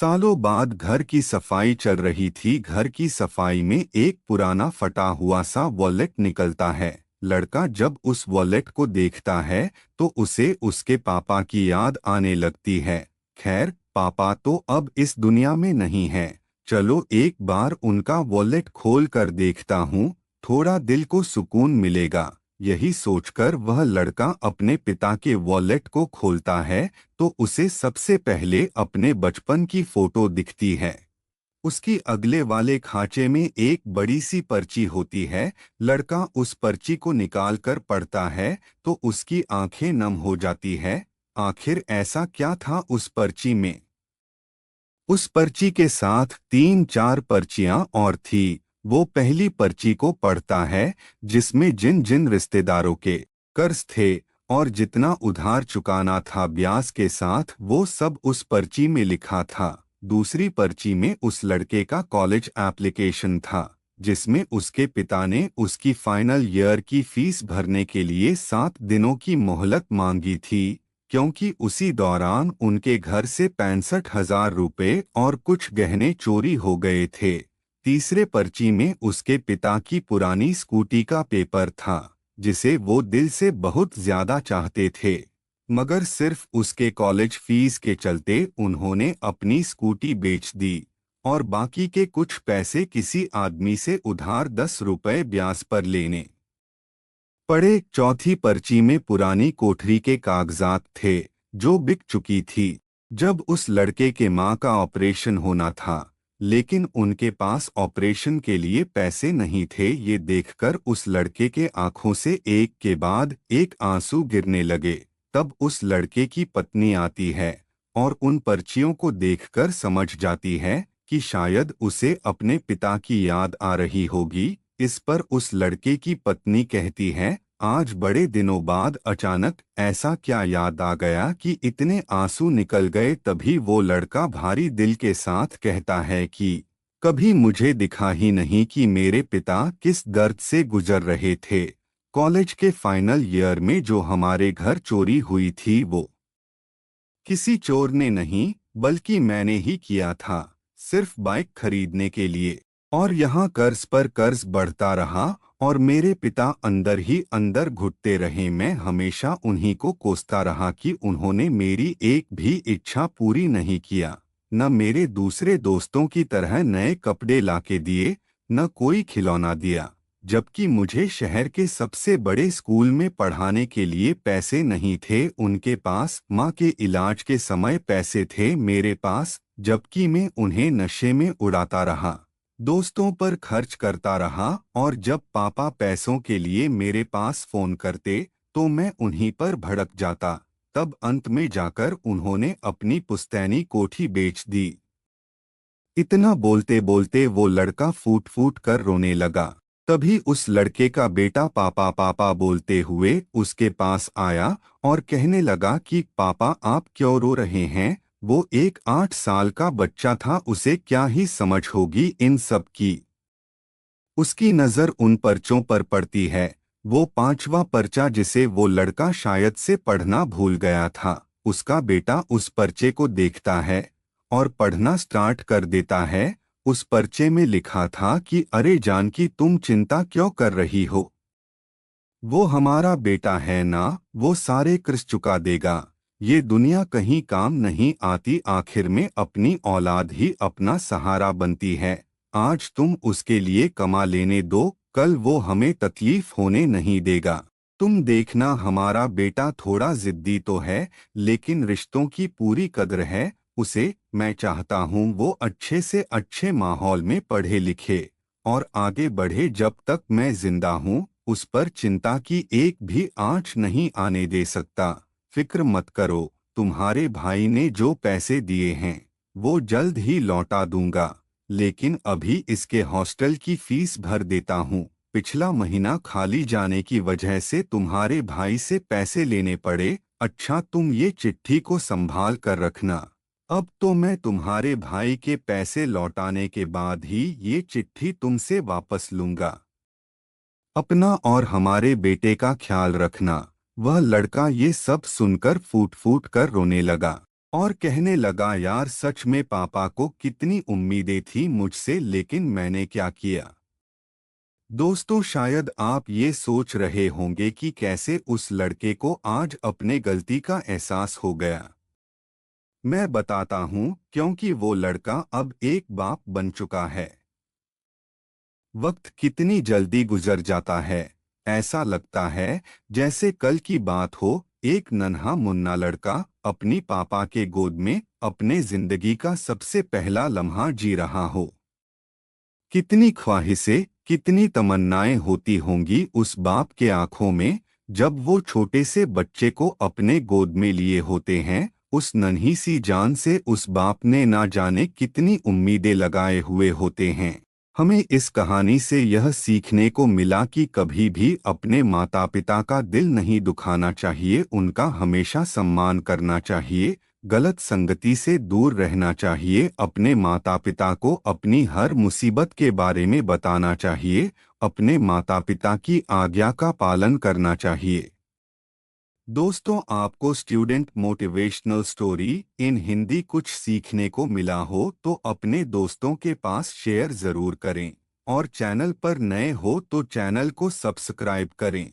सालों बाद घर की सफाई चल रही थी। घर की सफाई में एक पुराना फटा हुआ सा वॉलेट निकलता है। लड़का जब उस वॉलेट को देखता है तो उसे उसके पापा की याद आने लगती है। खैर, पापा तो अब इस दुनिया में नहीं है। चलो एक बार उनका वॉलेट खोल कर देखता हूँ, थोड़ा दिल को सुकून मिलेगा। यही सोचकर वह लड़का अपने पिता के वॉलेट को खोलता है तो उसे सबसे पहले अपने बचपन की फोटो दिखती है। उसकी अगले वाले खांचे में एक बड़ी सी पर्ची होती है। लड़का उस पर्ची को निकालकर पढ़ता है तो उसकी आंखें नम हो जाती है। आखिर ऐसा क्या था उस पर्ची में? उस पर्ची के साथ तीन चार पर्चियां और थी। वो पहली पर्ची को पढ़ता है, जिसमें जिन जिन रिश्तेदारों के कर्ज थे और जितना उधार चुकाना था ब्याज के साथ, वो सब उस पर्ची में लिखा था। दूसरी पर्ची में उस लड़के का कॉलेज एप्लीकेशन था, जिसमें उसके पिता ने उसकी फाइनल ईयर की फीस भरने के लिए 7 दिनों की मोहलत मांगी थी, क्योंकि उसी दौरान उनके घर से 65,000 रुपये और कुछ गहने चोरी हो गए थे। तीसरे पर्ची में उसके पिता की पुरानी स्कूटी का पेपर था, जिसे वो दिल से बहुत ज्यादा चाहते थे, मगर सिर्फ उसके कॉलेज फीस के चलते उन्होंने अपनी स्कूटी बेच दी और बाकी के कुछ पैसे किसी आदमी से उधार 10 रुपये ब्याज पर लेने पड़े। चौथी पर्ची में पुरानी कोठरी के कागजात थे, जो बिक चुकी थी। जब उस लड़के के मां का ऑपरेशन होना था, लेकिन उनके पास ऑपरेशन के लिए पैसे नहीं थे। ये देखकर उस लड़के के आंखों से एक के बाद एक आंसू गिरने लगे। तब उस लड़के की पत्नी आती है और उन पर्चियों को देखकर समझ जाती है कि शायद उसे अपने पिता की याद आ रही होगी। इस पर उस लड़के की पत्नी कहती है, आज बड़े दिनों बाद अचानक ऐसा क्या याद आ गया कि इतने आंसू निकल गए? तभी वो लड़का भारी दिल के साथ कहता है कि कभी मुझे दिखा ही नहीं कि मेरे पिता किस दर्द से गुजर रहे थे। कॉलेज के फाइनल ईयर में जो हमारे घर चोरी हुई थी, वो किसी चोर ने नहीं बल्कि मैंने ही किया था, सिर्फ बाइक खरीदने के लिए। और यहाँ कर्ज पर कर्ज बढ़ता रहा और मेरे पिता अंदर ही अंदर घुटते रहे। मैं हमेशा उन्हीं को कोसता रहा कि उन्होंने मेरी एक भी इच्छा पूरी नहीं किया। न मेरे दूसरे दोस्तों की तरह नए कपड़े लाके दिए, न कोई खिलौना दिया, जबकि मुझे शहर के सबसे बड़े स्कूल में पढ़ाने के लिए पैसे नहीं थे उनके पास। माँ के इलाज के समय पैसे थे मेरे पास, जबकि मैं उन्हें नशे में उड़ाता रहा, दोस्तों पर खर्च करता रहा। और जब पापा पैसों के लिए मेरे पास फोन करते तो मैं उन्हीं पर भड़क जाता। तब अंत में जाकर उन्होंने अपनी पुश्तैनी कोठी बेच दी। इतना बोलते बोलते वो लड़का फूट फूट कर रोने लगा। तभी उस लड़के का बेटा पापा पापा बोलते हुए उसके पास आया और कहने लगा कि पापा आप क्यों रो रहे हैं? वो एक 8 साल का बच्चा था, उसे क्या ही समझ होगी इन सब की। उसकी नज़र उन पर्चों पर पड़ती है। वो पांचवा पर्चा जिसे वो लड़का शायद से पढ़ना भूल गया था, उसका बेटा उस पर्चे को देखता है और पढ़ना स्टार्ट कर देता है। उस पर्चे में लिखा था कि अरे जानकी, तुम चिंता क्यों कर रही हो? वो हमारा बेटा है ना, वो सारे कर्ज चुका देगा। ये दुनिया कहीं काम नहीं आती, आखिर में अपनी औलाद ही अपना सहारा बनती है। आज तुम उसके लिए कमा लेने दो, कल वो हमें तकलीफ होने नहीं देगा। तुम देखना, हमारा बेटा थोड़ा जिद्दी तो है, लेकिन रिश्तों की पूरी कद्र है उसे। मैं चाहता हूँ वो अच्छे से अच्छे माहौल में पढ़े लिखे और आगे बढ़े। जब तक मैं जिंदा हूँ उस पर चिंता की एक भी आंच नहीं आने दे सकता। फिक्र मत करो, तुम्हारे भाई ने जो पैसे दिए हैं वो जल्द ही लौटा दूंगा, लेकिन अभी इसके हॉस्टल की फीस भर देता हूँ। पिछला महीना खाली जाने की वजह से तुम्हारे भाई से पैसे लेने पड़े। अच्छा, तुम ये चिट्ठी को संभाल कर रखना। अब तो मैं तुम्हारे भाई के पैसे लौटाने के बाद ही ये चिट्ठी तुमसे वापस लूंगा। अपना और हमारे बेटे का ख्याल रखना। वह लड़का ये सब सुनकर फूट फूट कर रोने लगा। और कहने लगा, यार सच में पापा को कितनी उम्मीदें थी मुझसे, लेकिन मैंने क्या किया। दोस्तों, शायद आप ये सोच रहे होंगे कि कैसे उस लड़के को आज अपने गलती का एहसास हो गया। मैं बताता हूँ, क्योंकि वो लड़का अब एक बाप बन चुका है। वक्त कितनी जल्दी गुजर जाता है। ऐसा लगता है जैसे कल की बात हो। एक नन्हा मुन्ना लड़का अपनी पापा के गोद में अपने जिंदगी का सबसे पहला लम्हा जी रहा हो। कितनी ख्वाहिशें, कितनी तमन्नाएं होती होंगी उस बाप के आंखों में, जब वो छोटे से बच्चे को अपने गोद में लिए होते हैं। उस नन्ही सी जान से उस बाप ने ना जाने कितनी उम्मीदें लगाए हुए होते हैं। हमें इस कहानी से यह सीखने को मिला कि कभी भी अपने माता पिता का दिल नहीं दुखाना चाहिए, उनका हमेशा सम्मान करना चाहिए, गलत संगति से दूर रहना चाहिए, अपने माता पिता को अपनी हर मुसीबत के बारे में बताना चाहिए, अपने माता पिता की आज्ञा का पालन करना चाहिए। दोस्तों, आपको student motivational story in Hindi कुछ सीखने को मिला हो तो अपने दोस्तों के पास शेयर ज़रूर करें, और चैनल पर नए हो तो चैनल को सब्सक्राइब करें।